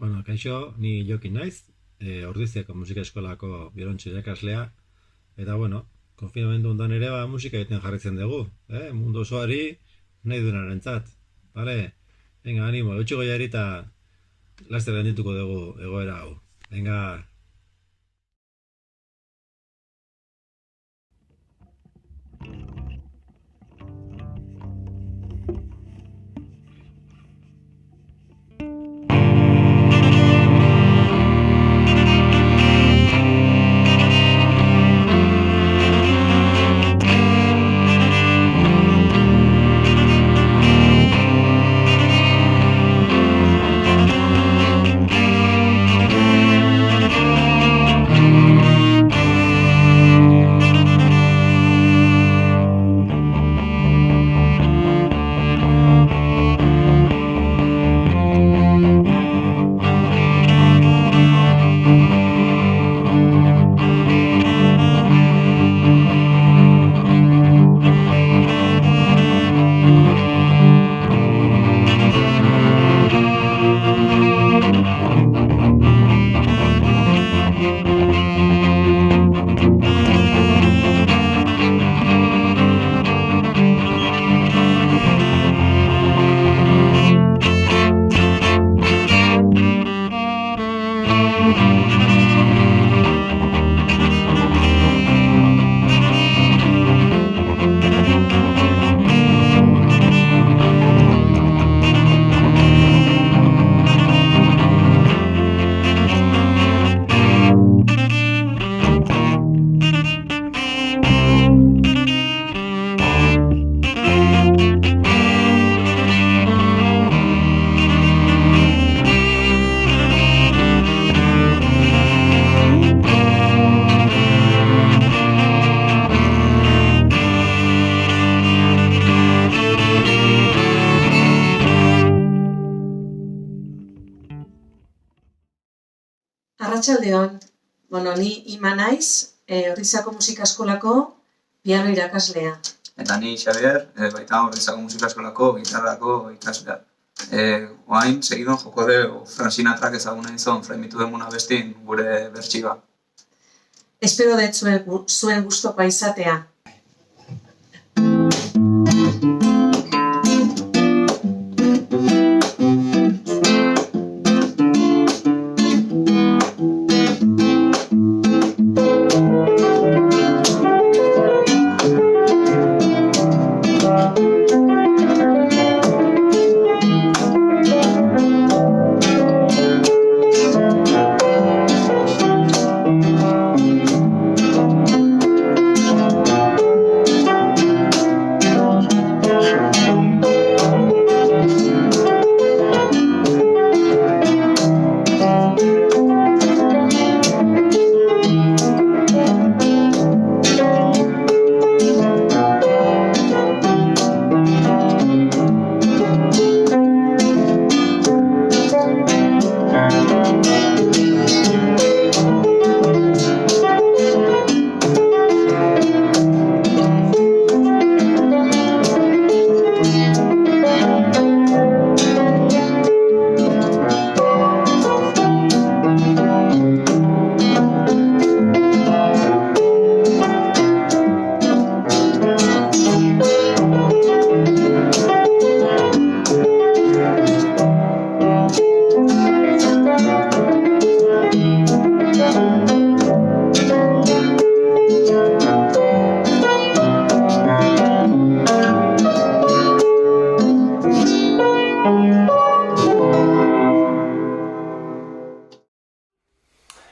Bueno, kaixo, ni Jokin naiz, Ordiziako musika eskolako biolontxo irakaslea, eta bueno, konfinamendu ondan ere musika egiten jarraitzen dugu, mundu osoari nahi duenarentzat, bale? Venga, animo, eutxiko jari eta laster gaindituko dugu egoera hau. Venga. Arratsaldeon, ni Ima naiz, Ordiziako musika eskolako piano irakaslea. Eta ni Xabier, baita Ordiziako musika eskolako gitarrako ikaslea. Oain, segidon joko dugu Frank Sinatrak ezaguna izan Frembitu demuna bestin gure bertsioa. Espero dut zuen gustokoa izatea.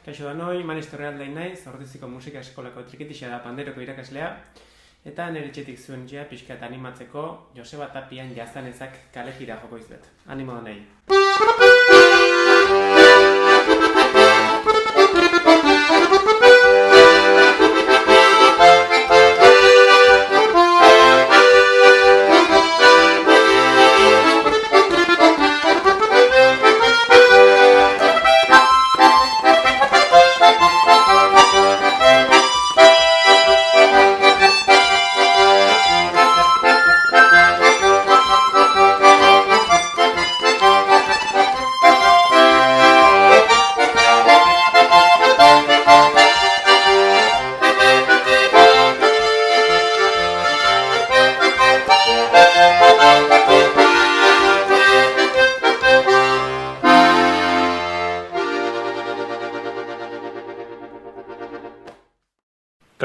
Kaixo danoi, Manis Torrealdain naiz, Ordiziko musika eskolako trikitixa da panderoko irakaslea, eta nire etxetik zuen jea pixka eta animatzeko Joseba Tapian jazanezak kale jira joko izuet. Animo da nahi.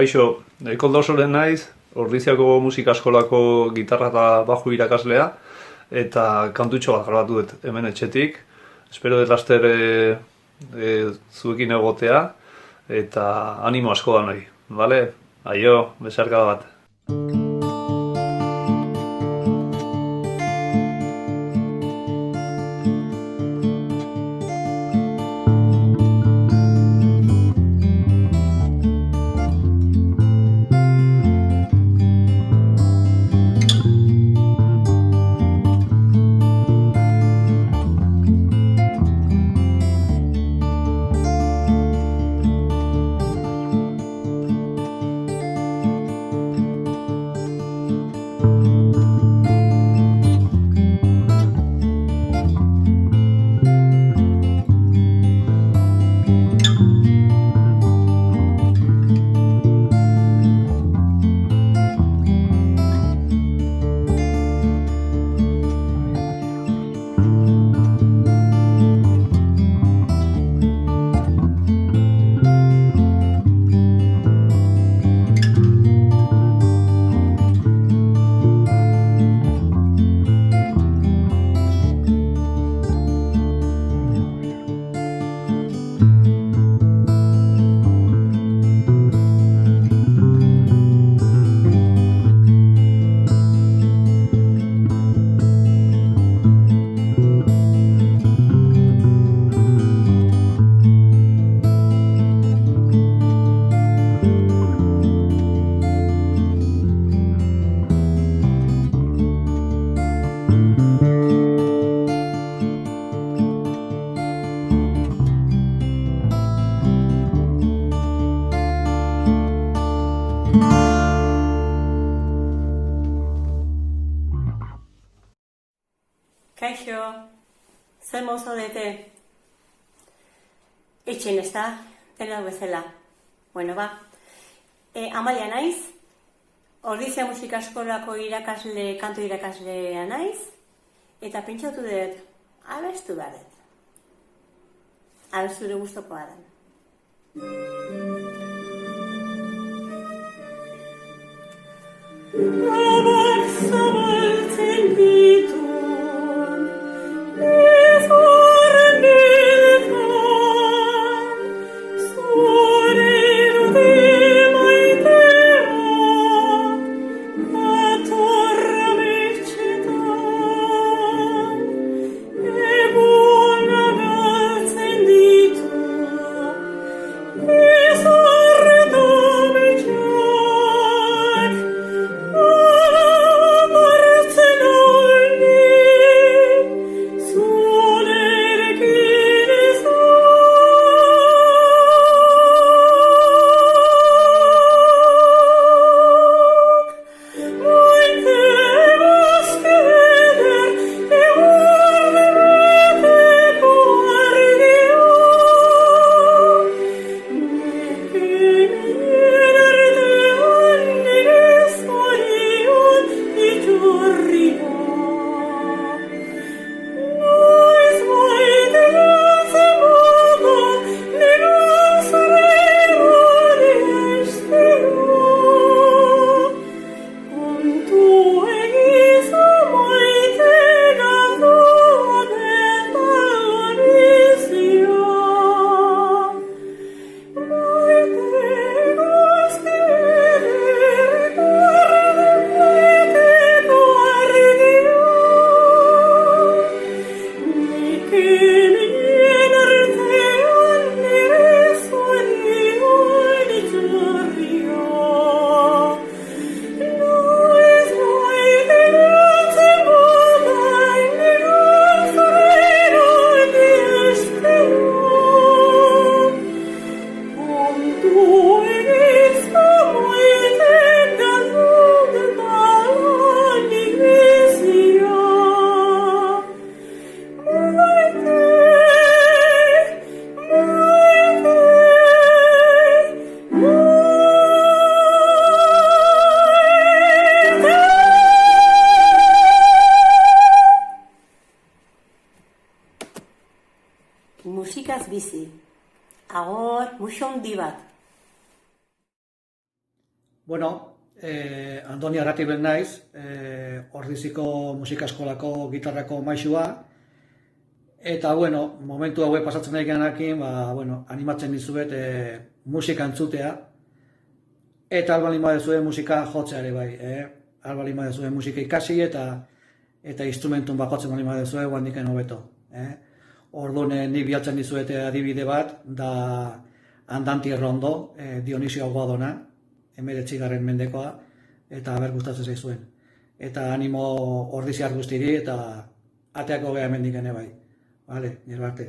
Kaixo, Koldo Solen naiz, Ordiziako musika eskolako gitarra eta baju irakaslea, eta kantutxo bat grabatu dut hemen etxetik. Espero dut laster zuekin egotea, eta animo asko da nahi. Bale? Aio, besarka bat. Kaixo, zer mozo dete? Itxen ez da, dena bezala. Bueno, ba, Amalia naiz, Ordizia musika eskolako kantu irakaslea naiz, eta pentsatu dut, abestu badet. Abesture gustokoa da. Abak zabaltzen ditu Musikaz bizi. Agor, muxo handi bat. Andoni Arratibel naiz, Ordiziko musika eskolako gitarrako maisua, eta, momentu hauek pasatzen nahi genakin, animatzen dizuet musika entzutea, eta albalin badezue musika jotzea ere bai, albalin badezue musika ikasi eta instrumentun bakotzen balin badezue guandiken hobeto. Orduan, ni bialtzen dizuet adibide bat, da Andante Rondo, Dionisio Godona, 19. mendekoa, eta haber gustatzen zaizuen. Eta animo ordiziar guztiri eta ateako geha hemendik ere bai. Vale, gero arte.